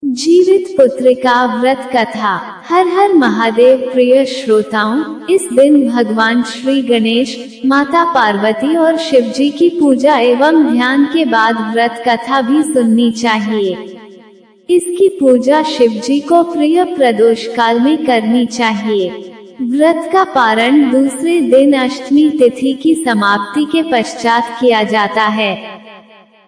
जीवित पुत्रिका व्रत कथा। हर हर महादेव। प्रिय श्रोताओं, इस दिन भगवान श्री गणेश, माता पार्वती और शिव जी की पूजा एवं ध्यान के बाद व्रत कथा भी सुननी चाहिए। इसकी पूजा शिव जी को प्रिय प्रदोष काल में करनी चाहिए। व्रत का पारण दूसरे दिन अष्टमी तिथि की समाप्ति के पश्चात किया जाता है।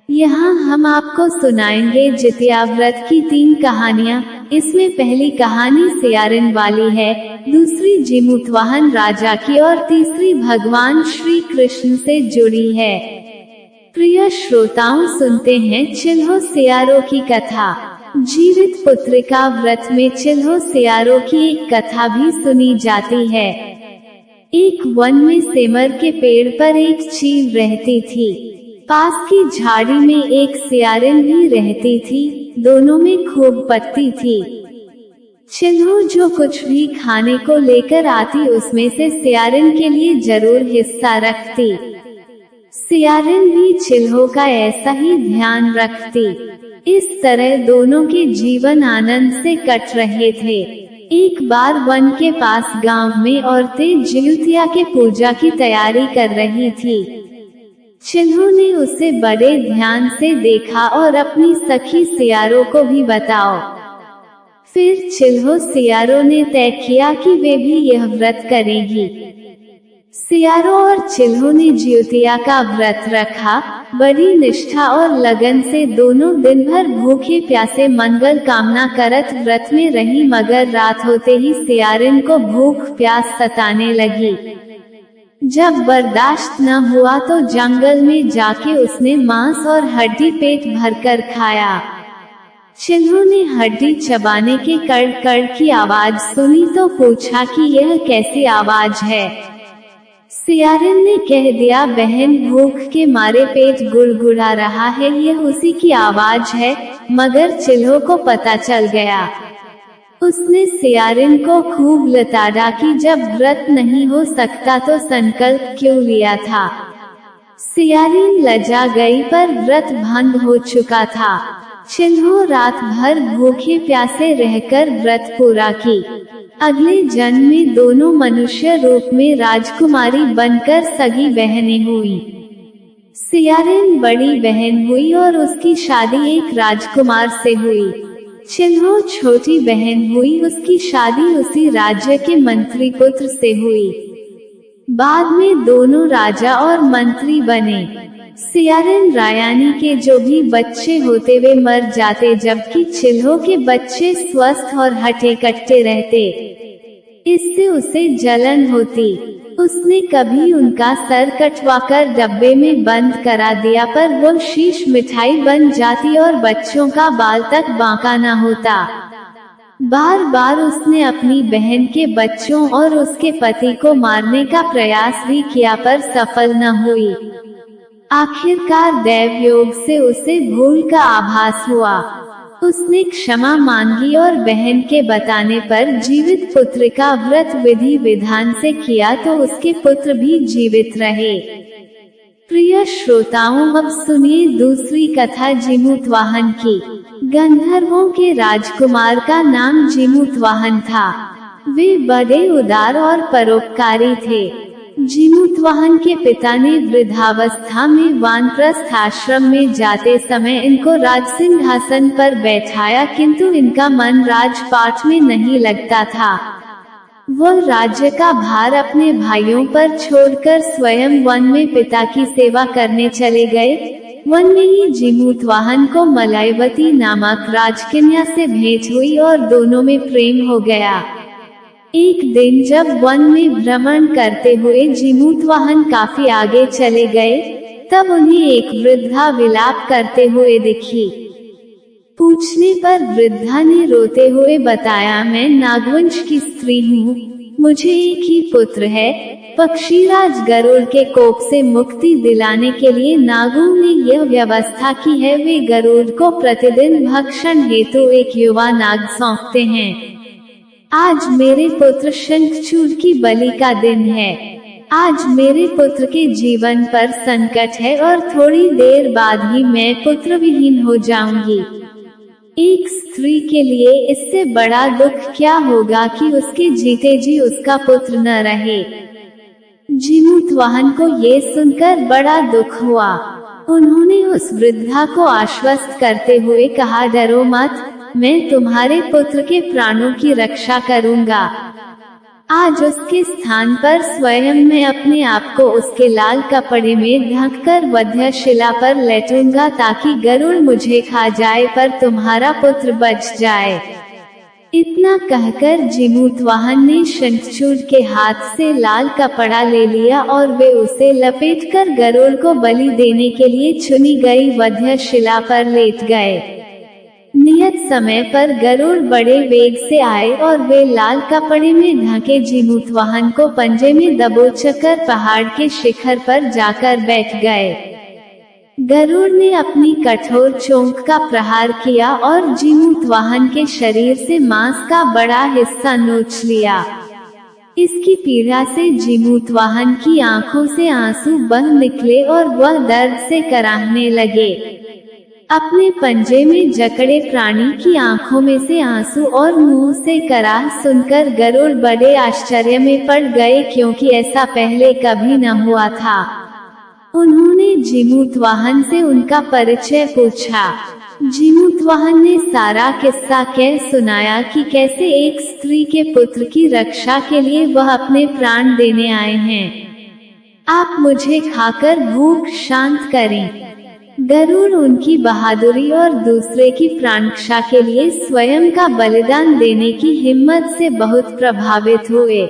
यहाँ हम आपको सुनाएंगे जितिया व्रत की 3 कहानियाँ। इसमें पहली कहानी सियारिन वाली है, दूसरी जीमूतवाहन राजा की और तीसरी भगवान श्री कृष्ण से जुड़ी है। प्रिय श्रोताओं, सुनते हैं चिल्हो सियारों की कथा। जीवित पुत्रिका व्रत में चिल्हो सियारों की एक कथा भी सुनी जाती है। एक वन में सेमर के पेड़ पर एक चील रहती थी। पास की झाड़ी में एक सियारिन भी रहती थी। दोनों में खूब पत्ती थी। चिल्हो जो कुछ भी खाने को लेकर आती उसमें से सियारिन के लिए जरूर हिस्सा रखती। सियारिन भी चिल्हो का ऐसा ही ध्यान रखती। इस तरह दोनों के जीवन आनंद से कट रहे थे। एक बार वन के पास गांव में औरतें जितिया के पूजा की तैयारी कर रही थी। चिल्हो ने उसे बड़े ध्यान से देखा और अपनी सखी सियारों को भी बताओ। फिर चिल्हो सियारों ने तय किया कि वे भी यह व्रत करेंगी। सियारों और चिल्हो ने जितिया का व्रत रखा। बड़ी निष्ठा और लगन से दोनों दिन भर भूखे प्यासे मंगल कामना करत व्रत में रही, मगर रात होते ही सियारिन को भूख प्यास सताने लगी। जब बर्दाश्त न हुआ तो जंगल में जाके उसने मांस और हड्डी पेट भरकर खाया। चिल्हो ने हड्डी चबाने के कड़ कड़ की आवाज सुनी तो पूछा कि यह कैसी आवाज है। सियारिन ने कह दिया, बहन, भूख के मारे पेट गुड़गुड़ा रहा है, यह उसी की आवाज है। मगर चिल्हो को पता चल गया। उसने सियारिन को खूब लताड़ा कि जब व्रत नहीं हो सकता तो संकल्प क्यों लिया था। सियारिन लजा गई, पर व्रत भंग हो चुका था। चिल्हो रात भर भूखे प्यासे रहकर व्रत पूरा की। अगले जन्म में दोनों मनुष्य रूप में राजकुमारी बनकर सगी बहनें हुई। सियारिन बड़ी बहन हुई और उसकी शादी एक राजकुमार से हुई। चिल्हो छोटी बहन हुई, उसकी शादी उसी राज्य के मंत्री पुत्र से हुई। बाद में दोनों राजा और मंत्री बने। सियारिन रायानी के जो भी बच्चे होते वे मर जाते, जबकि चिल्हो के बच्चे स्वस्थ और हट्टे कट्टे रहते। इससे उसे जलन होती। उसने कभी उनका सर कटवाकर डब्बे में बंद करा दिया, पर वो शीश मिठाई बन जाती और बच्चों का बाल तक बांका न होता। बार बार उसने अपनी बहन के बच्चों और उसके पति को मारने का प्रयास भी किया, पर सफल न हुई। आखिरकार दैव योग से उसे भूल का आभास हुआ। उसने क्षमा मांगी और बहन के बताने पर जीवित पुत्र का व्रत विधि विधान से किया तो उसके पुत्र भी जीवित रहे। प्रिय श्रोताओं, अब सुनिए दूसरी कथा जीमूतवाहन की। गंधर्वों के राजकुमार का नाम जीमूतवाहन था। वे बड़े उदार और परोपकारी थे। जीमूतवाहन के पिता ने वृद्धावस्था में वानप्रस्थ आश्रम में जाते समय इनको राजसिंहासन पर बैठाया, किंतु इनका मन राजपाट में नहीं लगता था। वो राज्य का भार अपने भाइयों पर छोड़कर स्वयं वन में पिता की सेवा करने चले गए। वन में ही जीमूतवाहन को मलयवती नामक राजकन्या से भेंट हुई और दोनों में प्रेम हो गया। एक दिन जब वन में भ्रमण करते हुए जीमूतवाहन काफी आगे चले गए, तब उन्हें एक वृद्धा विलाप करते हुए दिखी। पूछने पर वृद्धा ने रोते हुए बताया, मैं नागवंश की स्त्री हूँ। मुझे एक ही पुत्र है। पक्षीराज गरुड़ के कोप से मुक्ति दिलाने के लिए नागों ने यह व्यवस्था की है। वे गरुड़ को प्रतिदिन भक्षण हेतु एक युवा नाग सौंपते हैं। आज मेरे पुत्र शंखचूड़ की बलि का दिन है। आज मेरे पुत्र के जीवन पर संकट है और थोड़ी देर बाद ही मैं पुत्र विहीन हो जाऊंगी। एक स्त्री के लिए इससे बड़ा दुख क्या होगा कि उसके जीते जी उसका पुत्र न रहे। जीमूतवाहन को ये सुनकर बड़ा दुख हुआ। उन्होंने उस वृद्धा को आश्वस्त करते हुए कहा, डरो मत, मैं तुम्हारे पुत्र के प्राणों की रक्षा करूंगा। आज उसके स्थान पर स्वयं मैं अपने आप को उसके लाल कपड़े में ढककर वध्यशिला पर लेटूंगा ताकि गरुड़ मुझे खा जाए पर तुम्हारा पुत्र बच जाए। इतना कहकर जीमूतवाहन ने शंखचूड़ के हाथ से लाल कपड़ा ले लिया और वे उसे लपेटकर गरुड़ को बलि देने के लिए चुनी गई वध्यशिला पर लेट गए। नियत समय पर गरुड़ बड़े वेग से आए और वे लाल कपड़े में ढके जीमूतवाहन को पंजे में दबोचकर पहाड़ के शिखर पर जाकर बैठ गए। गरुड़ ने अपनी कठोर चोंच का प्रहार किया और जीमूतवाहन के शरीर से मांस का बड़ा हिस्सा नोच लिया। इसकी पीड़ा से जीमूतवाहन की आंखों से आंसू बह निकले और वह दर्द से कराहने लगे। अपने पंजे में जकड़े प्राणी की आंखों में से आंसू और मुंह से कराह सुनकर गरुड़ बड़े आश्चर्य में पड़ गए, क्योंकि ऐसा पहले कभी न हुआ था। उन्होंने जीमूतवाहन से उनका परिचय पूछा। जीमूतवाहन ने सारा किस्सा कह सुनाया कि कैसे एक स्त्री के पुत्र की रक्षा के लिए वह अपने प्राण देने आए हैं। आप मुझे खाकर भूख शांत करें। गरुड़ उनकी बहादुरी और दूसरे की प्राणरक्षा के लिए स्वयं का बलिदान देने की हिम्मत से बहुत प्रभावित हुए।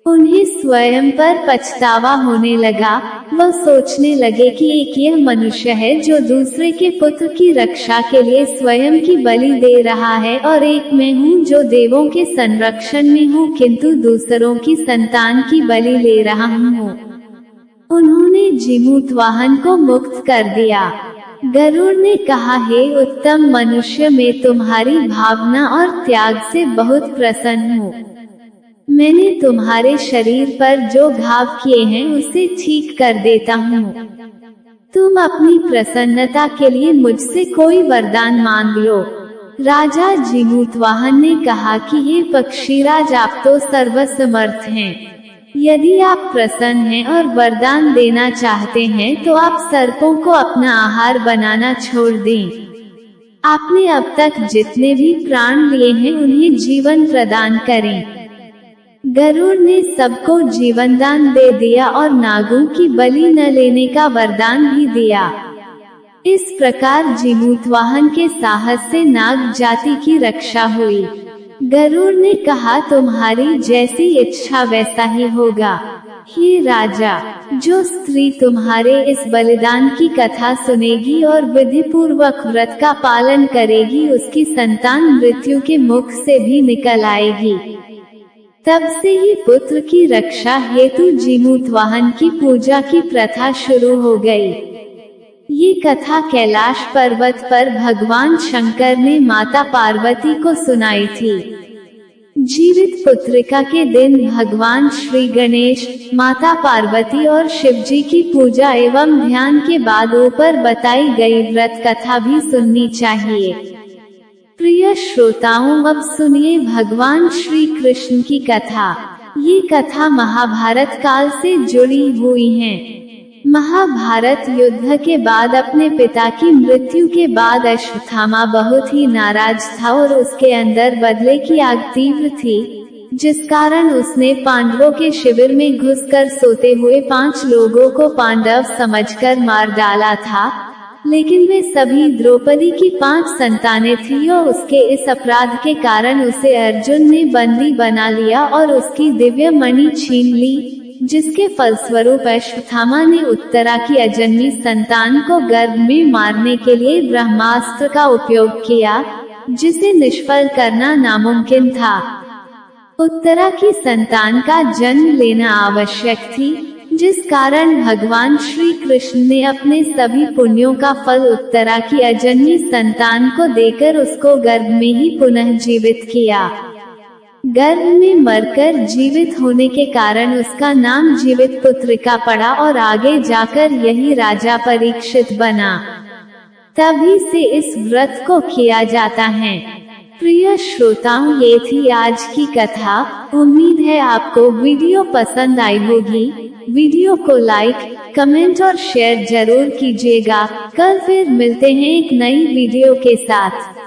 उन्हें स्वयं पर पछतावा होने लगा। वह सोचने लगे कि एक यह मनुष्य है जो दूसरे के पुत्र की रक्षा के लिए स्वयं की बलि दे रहा है, और एक मैं हूँ जो देवों के संरक्षण में हूँ किंतु दूसरों की संतान की बलि ले रहा हूँ। उन्होंने जीमूतवाहन को मुक्त कर दिया। गरुड़ ने कहा, हे उत्तम मनुष्य, मैं तुम्हारी भावना और त्याग से बहुत प्रसन्न हूँ। मैंने तुम्हारे शरीर पर जो घाव किए हैं उसे ठीक कर देता हूँ। तुम अपनी प्रसन्नता के लिए मुझसे कोई वरदान मांग लो। राजा जीमूतवाहन ने कहा कि हे पक्षीराज, आप तो सर्वसमर्थ हैं। यदि आप प्रसन्न हैं और वरदान देना चाहते हैं तो आप सर्पों को अपना आहार बनाना छोड़ दें। आपने अब तक जितने भी प्राण लिए हैं उन्हें जीवन प्रदान करें। गरुड़ ने सबको जीवनदान दे दिया और नागों की बलि न लेने का वरदान भी दिया। इस प्रकार जीमूतवाहन के साहस से नाग जाति की रक्षा हुई। गरुड़ ने कहा, तुम्हारी जैसी इच्छा वैसा ही होगा। हे राजा, जो स्त्री तुम्हारे इस बलिदान की कथा सुनेगी और विधि पूर्वक व्रत का पालन करेगी, उसकी संतान मृत्यु के मुख से भी निकल आएगी। तब से ही पुत्र की रक्षा हेतु जीमूतवाहन की पूजा की प्रथा शुरू हो गई। ये कथा कैलाश पर्वत पर भगवान शंकर ने माता पार्वती को सुनाई थी। जीवित पुत्रिका के दिन भगवान श्री गणेश, माता पार्वती और शिवजी की पूजा एवं ध्यान के बाद ऊपर बताई गई व्रत कथा भी सुननी चाहिए। प्रिय श्रोताओं, अब सुनिए भगवान श्री कृष्ण की कथा। ये कथा महाभारत काल से जुड़ी हुई है। महाभारत युद्ध के बाद अपने पिता की मृत्यु के बाद अश्वत्थामा बहुत ही नाराज था और उसके अंदर बदले की आग तीव्र थी, जिस कारण उसने पांडवों के शिविर में घुसकर सोते हुए 5 लोगों को पांडव समझकर मार डाला था। लेकिन वे सभी द्रौपदी की 5 संतानें थीं और उसके इस अपराध के कारण उसे अर्जुन ने बंदी बना लिया और उसकी दिव्य मणि छीन ली, जिसके फलस्वरूप अश्वत्थामा ने उत्तरा की अजन्मी संतान को गर्भ में मारने के लिए ब्रह्मास्त्र का उपयोग किया, जिसे निष्फल करना नामुमकिन था। उत्तरा की संतान का जन्म लेना आवश्यक थी, जिस कारण भगवान श्री कृष्ण ने अपने सभी पुण्यों का फल उत्तरा की अजन्मी संतान को देकर उसको गर्भ में ही पुनः जीवित किया। गर्भ में मरकर जीवित होने के कारण उसका नाम जीवित पुत्रिका पड़ा और आगे जाकर यही राजा परीक्षित बना। तभी से इस व्रत को किया जाता है। प्रिय श्रोताओं, ये थी आज की कथा। उम्मीद है आपको वीडियो पसंद आई होगी। वीडियो को लाइक, कमेंट और शेयर जरूर कीजिएगा। कल फिर मिलते हैं एक नई वीडियो के साथ।